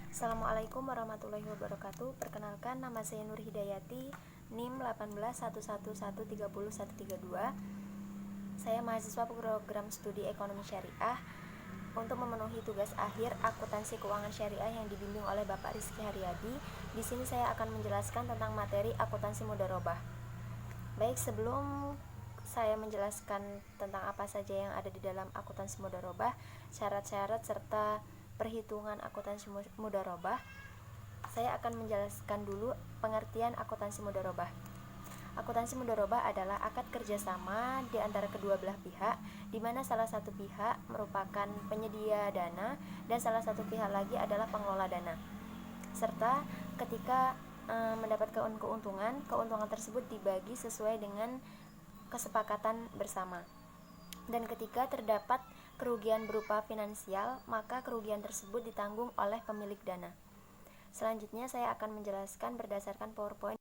Assalamualaikum warahmatullahi wabarakatuh. Perkenalkan, nama saya Nur Hidayati, NIM 1811130132. Saya mahasiswa program studi Ekonomi Syariah. Untuk memenuhi tugas akhir akuntansi keuangan syariah yang dibimbing oleh Bapak Rizky Haryadi, di sini saya akan menjelaskan tentang materi akuntansi mudharabah. Baik, sebelum saya menjelaskan tentang apa saja yang ada di dalam akuntansi mudharabah, syarat-syarat serta perhitungan akuntansi mudharabah, saya akan menjelaskan dulu pengertian akuntansi mudharabah. Akuntansi mudharabah adalah akad kerjasama di antara kedua belah pihak, di mana salah satu pihak merupakan penyedia dana dan salah satu pihak lagi adalah pengelola dana. Serta ketika mendapat keuntungan tersebut dibagi sesuai dengan kesepakatan bersama. Dan ketika terdapat kerugian berupa finansial, maka kerugian tersebut ditanggung oleh pemilik dana. Selanjutnya saya akan menjelaskan berdasarkan PowerPoint.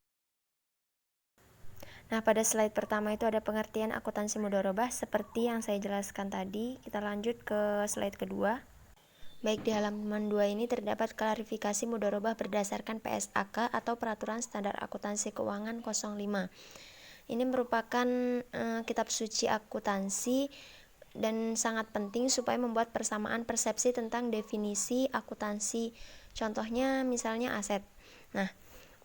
Nah, pada slide pertama itu ada pengertian akuntansi mudharabah seperti yang saya jelaskan tadi. Kita lanjut ke slide kedua. Baik, di halaman 2 ini terdapat klarifikasi mudharabah berdasarkan PSAK atau Peraturan Standar Akuntansi Keuangan 05. Ini merupakan kitab suci akuntansi dan sangat penting supaya membuat persamaan persepsi tentang definisi akuntansi. Contohnya misalnya aset. Nah,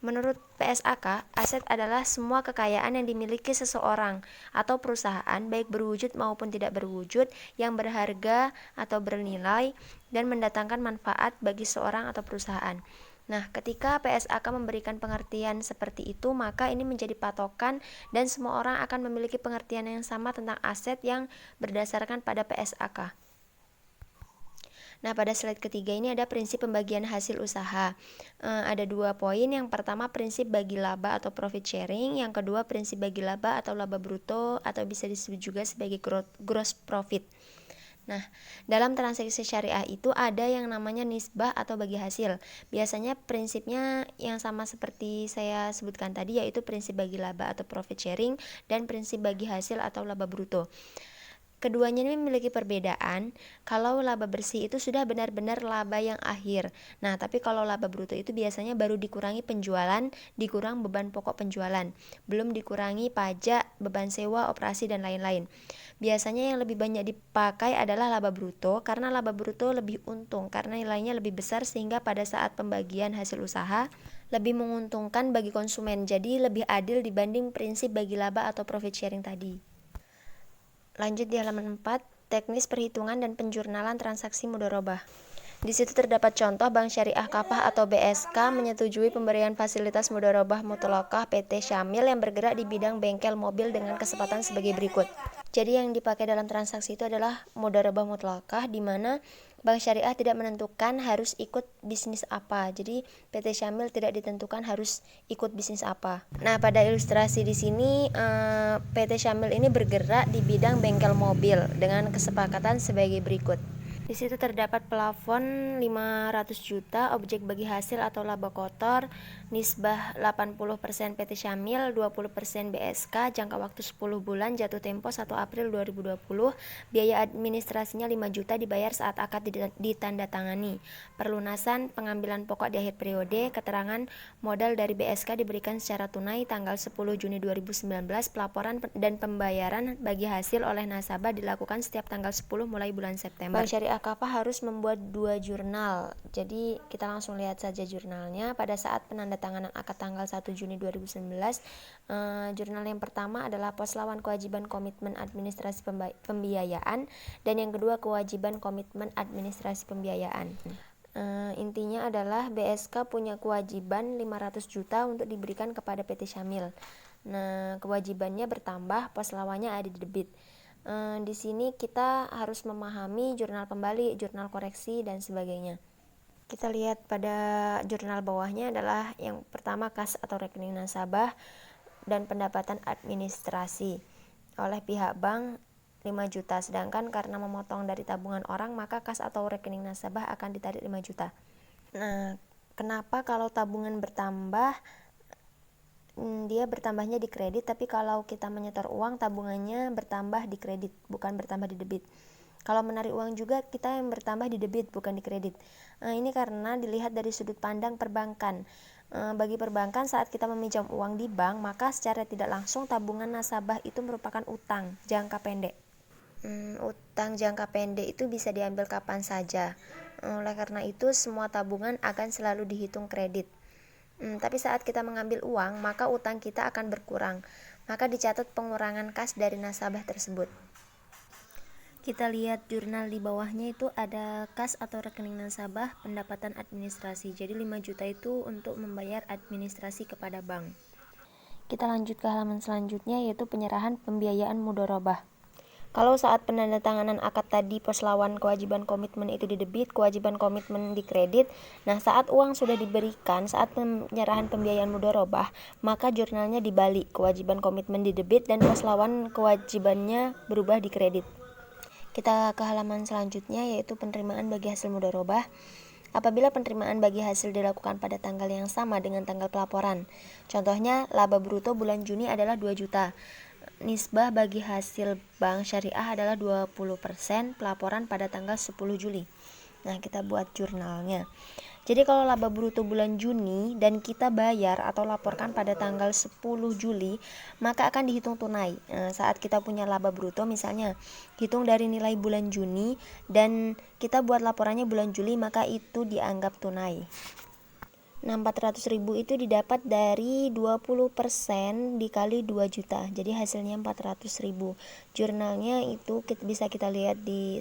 menurut PSAK, aset adalah semua kekayaan yang dimiliki seseorang atau perusahaan baik berwujud maupun tidak berwujud yang berharga atau bernilai dan mendatangkan manfaat bagi seorang atau perusahaan. Nah, ketika PSAK memberikan pengertian seperti itu, maka ini menjadi patokan dan semua orang akan memiliki pengertian yang sama tentang aset yang berdasarkan pada PSAK. Nah, pada slide ketiga ini ada prinsip pembagian hasil usaha. Ada 2 poin. Yang pertama prinsip bagi laba atau profit sharing. Yang kedua prinsip bagi laba atau laba bruto atau bisa disebut juga sebagai gross profit. Nah, dalam transaksi syariah itu ada yang namanya nisbah atau bagi hasil. Biasanya prinsipnya yang sama seperti saya sebutkan tadi, yaitu prinsip bagi laba atau profit sharing dan prinsip bagi hasil atau laba bruto. Keduanya ini memiliki perbedaan. Kalau laba bersih itu sudah benar-benar laba yang akhir. Nah, tapi kalau laba bruto itu biasanya baru dikurangi penjualan, dikurang beban pokok penjualan, belum dikurangi pajak, beban sewa, operasi, dan lain-lain. Biasanya yang lebih banyak dipakai adalah laba bruto, karena laba bruto lebih untung, karena nilainya lebih besar sehingga pada saat pembagian hasil usaha lebih menguntungkan bagi konsumen, jadi lebih adil dibanding prinsip bagi laba atau profit sharing tadi. Lanjut di halaman 4, teknis perhitungan dan penjurnalan transaksi mudharabah. Di situ terdapat contoh Bank Syariah Kafah atau BSK menyetujui pemberian fasilitas mudharabah mutlaqah PT Syamil yang bergerak di bidang bengkel mobil dengan kesempatan sebagai berikut. Jadi yang dipakai dalam transaksi itu adalah mudharabah mutlaqah, di mana Bank Syariah tidak menentukan harus ikut bisnis apa. Jadi PT Syamil tidak ditentukan harus ikut bisnis apa. Nah, pada ilustrasi di sini PT Syamil ini bergerak di bidang bengkel mobil dengan kesepakatan sebagai berikut. Di situ terdapat plafon 500 juta, objek bagi hasil atau laba kotor, nisbah 80% PT Syamil, 20% BSK, jangka waktu 10 bulan, jatuh tempo 1 April 2020, biaya administrasinya 5 juta dibayar saat akad ditandatangani. Perlunasan pengambilan pokok di akhir periode, keterangan modal dari BSK diberikan secara tunai tanggal 10 Juni 2019, pelaporan dan pembayaran bagi hasil oleh nasabah dilakukan setiap tanggal 10 mulai bulan September. Bank Syariah Kafah harus membuat 2 jurnal. Jadi kita langsung lihat saja jurnalnya. Pada saat penandatanganan akad tanggal 1 Juni 2019, jurnal yang pertama adalah pos lawan kewajiban komitmen administrasi pembiayaan, dan yang kedua kewajiban komitmen administrasi pembiayaan. Intinya adalah BSK punya kewajiban 500 juta untuk diberikan kepada PT Syamil. Nah, kewajibannya bertambah, pos lawannya ada di debit. Di sini kita harus memahami jurnal kembali, jurnal koreksi, dan sebagainya. Kita lihat pada jurnal bawahnya adalah yang pertama kas atau rekening nasabah dan pendapatan administrasi oleh pihak bank 5 juta, sedangkan karena memotong dari tabungan orang maka kas atau rekening nasabah akan ditarik 5 juta. Nah, kenapa kalau tabungan bertambah dia bertambahnya di kredit, tapi kalau kita menyetor uang tabungannya bertambah di kredit, bukan bertambah di debit. Kalau menarik uang juga kita yang bertambah di debit bukan di kredit. Ini karena dilihat dari sudut pandang perbankan. Bagi perbankan, saat kita meminjam uang di bank, maka secara tidak langsung tabungan nasabah itu merupakan utang jangka pendek. Utang jangka pendek itu bisa diambil kapan saja. Oleh karena itu, semua tabungan akan selalu dihitung kredit. Tapi saat kita mengambil uang, maka utang kita akan berkurang. Maka dicatat pengurangan kas dari nasabah tersebut. Kita lihat jurnal di bawahnya itu ada kas atau rekening nasabah pendapatan administrasi. Jadi 5 juta itu untuk membayar administrasi kepada bank. Kita lanjut ke halaman selanjutnya, yaitu penyerahan pembiayaan mudharabah. Kalau saat penandatanganan akad tadi pos lawan kewajiban komitmen itu di debit, kewajiban komitmen di kredit. Nah, saat uang sudah diberikan, saat penyerahan pembiayaan mudharabah, maka jurnalnya dibalik, kewajiban komitmen di debit dan pos lawan kewajibannya berubah di kredit. Kita ke halaman selanjutnya, yaitu penerimaan bagi hasil mudharabah. Apabila penerimaan bagi hasil dilakukan pada tanggal yang sama dengan tanggal pelaporan. Contohnya, laba bruto bulan Juni adalah 2 juta. Nisbah bagi hasil bank syariah adalah 20%, pelaporan pada tanggal 10 Juli. Nah, kita buat jurnalnya. Jadi kalau laba bruto bulan Juni dan kita bayar atau laporkan pada tanggal 10 Juli, maka akan dihitung tunai. Saat kita punya laba bruto misalnya, hitung dari nilai bulan Juni dan kita buat laporannya bulan Juli, maka itu dianggap tunai. Nah, 400.000 itu didapat dari 20% dikali 2 juta. Jadi hasilnya 400.000. Jurnalnya itu bisa kita lihat di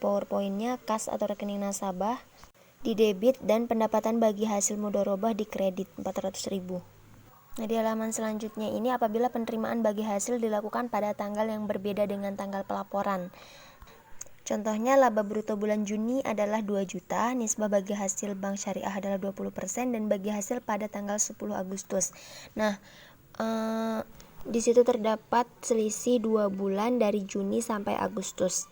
PowerPoint-nya, kas atau rekening nasabah di debit dan pendapatan bagi hasil mudharabah di kredit 400.000. Nah, di halaman selanjutnya ini apabila penerimaan bagi hasil dilakukan pada tanggal yang berbeda dengan tanggal pelaporan. Contohnya laba bruto bulan Juni adalah 2 juta, nisbah bagi hasil bank syariah adalah 20% dan bagi hasil pada tanggal 10 Agustus. Nah, di situ terdapat selisih 2 bulan dari Juni sampai Agustus.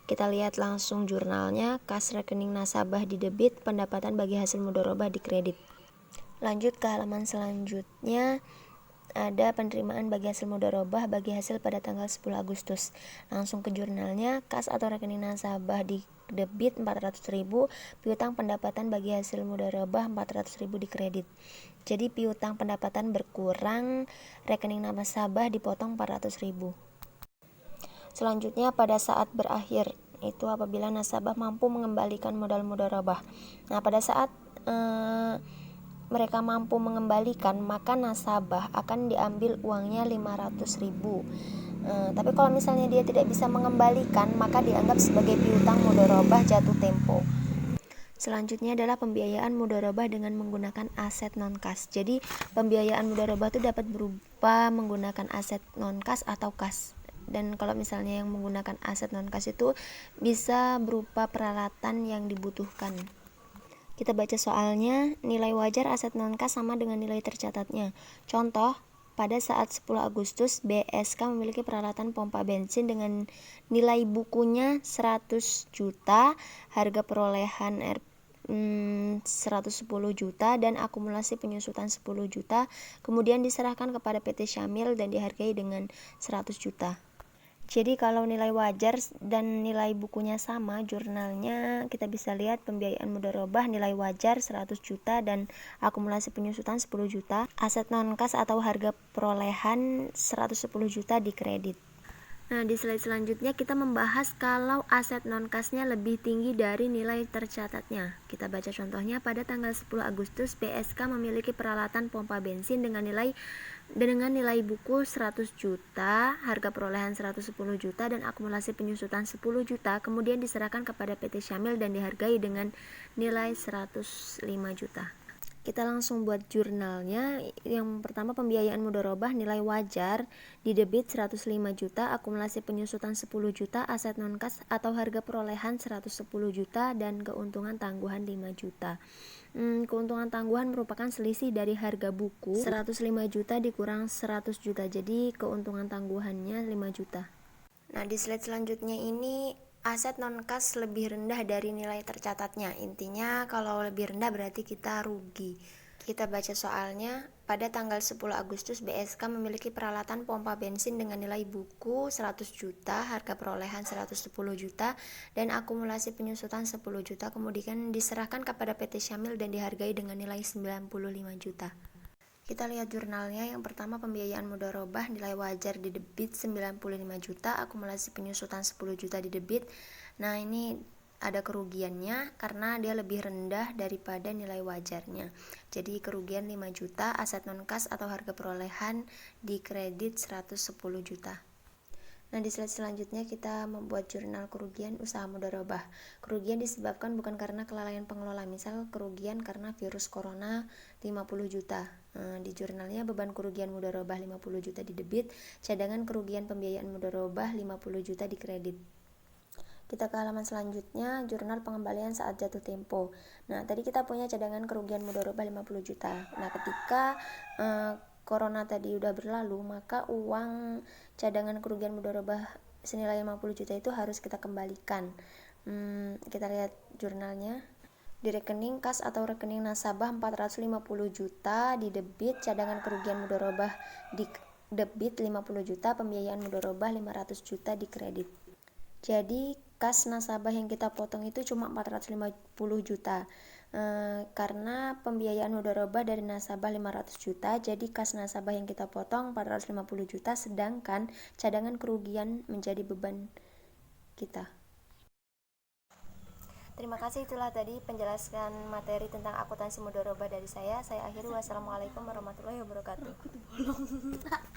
Kita lihat langsung jurnalnya, kas rekening nasabah di debit, pendapatan bagi hasil mudharabah di kredit. Lanjut ke halaman selanjutnya, ada penerimaan bagi hasil mudharabah bagi hasil pada tanggal 10 Agustus. Langsung ke jurnalnya, kas atau rekening nasabah di debit 400.000, piutang pendapatan bagi hasil mudharabah 400.000 di kredit. Jadi piutang pendapatan berkurang, rekening nasabah dipotong 400.000. Selanjutnya pada saat berakhir, itu apabila nasabah mampu mengembalikan modal mudharabah. Nah, pada saat mereka mampu mengembalikan, maka nasabah akan diambil uangnya 500.000. Tapi kalau misalnya dia tidak bisa mengembalikan, maka dianggap sebagai piutang mudharabah jatuh tempo. Selanjutnya adalah pembiayaan mudharabah dengan menggunakan aset non-kas. Jadi pembiayaan mudharabah itu dapat berupa menggunakan aset non-kas atau kas. Dan kalau misalnya yang menggunakan aset non-kas itu bisa berupa peralatan yang dibutuhkan. Kita baca soalnya, nilai wajar aset non-kas sama dengan nilai tercatatnya. Contoh, pada saat 10 Agustus, BSK memiliki peralatan pompa bensin dengan nilai bukunya 100 juta, harga perolehan 110 juta, dan akumulasi penyusutan 10 juta, kemudian diserahkan kepada PT Syamil dan dihargai dengan 100 juta. Jadi kalau nilai wajar dan nilai bukunya sama, jurnalnya kita bisa lihat pembiayaan mudharabah nilai wajar 100 juta dan akumulasi penyusutan 10 juta, aset non-kas atau harga perolehan 110 juta di kredit. Nah, di slide selanjutnya kita membahas kalau aset non-kasnya lebih tinggi dari nilai tercatatnya. Kita baca contohnya, pada tanggal 10 Agustus BSK memiliki peralatan pompa bensin dengan nilai buku 100 juta, harga perolehan 110 juta dan akumulasi penyusutan 10 juta, kemudian diserahkan kepada PT Syamil dan dihargai dengan nilai 105 juta. Kita langsung buat jurnalnya. Yang pertama, pembiayaan mudharabah nilai wajar di debit 105 juta, akumulasi penyusutan 10 juta, aset non-kas atau harga perolehan 110 juta dan keuntungan tangguhan 5 juta. Keuntungan tangguhan merupakan selisih dari harga buku 105 juta dikurang 100 juta. Jadi keuntungan tangguhannya 5 juta. Nah, di slide selanjutnya ini aset non-kas lebih rendah dari nilai tercatatnya. Intinya kalau lebih rendah berarti kita rugi. Kita baca soalnya. Pada tanggal 10 Agustus, BSK memiliki peralatan pompa bensin dengan nilai buku 100 juta, harga perolehan 110 juta, dan akumulasi penyusutan 10 juta, kemudian diserahkan kepada PT Syamil dan dihargai dengan nilai 95 juta. Kita lihat jurnalnya. Yang pertama, pembiayaan mudharabah nilai wajar di debit 95 juta, akumulasi penyusutan 10 juta di debit. Nah, ini ada kerugiannya karena dia lebih rendah daripada nilai wajarnya. Jadi kerugian 5 juta, aset non kas atau harga perolehan di kredit 110 juta. Nah, di slide selanjutnya kita membuat jurnal kerugian usaha mudharabah. Kerugian disebabkan bukan karena kelalaian pengelola, misal kerugian karena virus corona 50 juta. Di jurnalnya beban kerugian mudharabah 50 juta di debit, cadangan kerugian pembiayaan mudharabah 50 juta di kredit. Kita ke halaman selanjutnya, jurnal pengembalian saat jatuh tempo. Nah, tadi kita punya cadangan kerugian mudharabah 50 juta. Nah, ketika corona tadi udah berlalu, maka uang cadangan kerugian mudharabah senilai 50 juta itu harus kita kembalikan. Kita lihat jurnalnya. Di rekening kas atau rekening nasabah 450 juta di debit, cadangan kerugian mudharabah di debit 50 juta, pembiayaan mudharabah 500 juta di kredit. Jadi kas nasabah yang kita potong itu cuma 450 juta. Karena pembiayaan mudharabah dari nasabah 500 juta, jadi kas nasabah yang kita potong 450 juta, sedangkan cadangan kerugian menjadi beban kita. Terima kasih, itulah tadi penjelasan materi tentang akuntansi mudharabah dari saya. Saya akhiri, wassalamualaikum warahmatullahi wabarakatuh.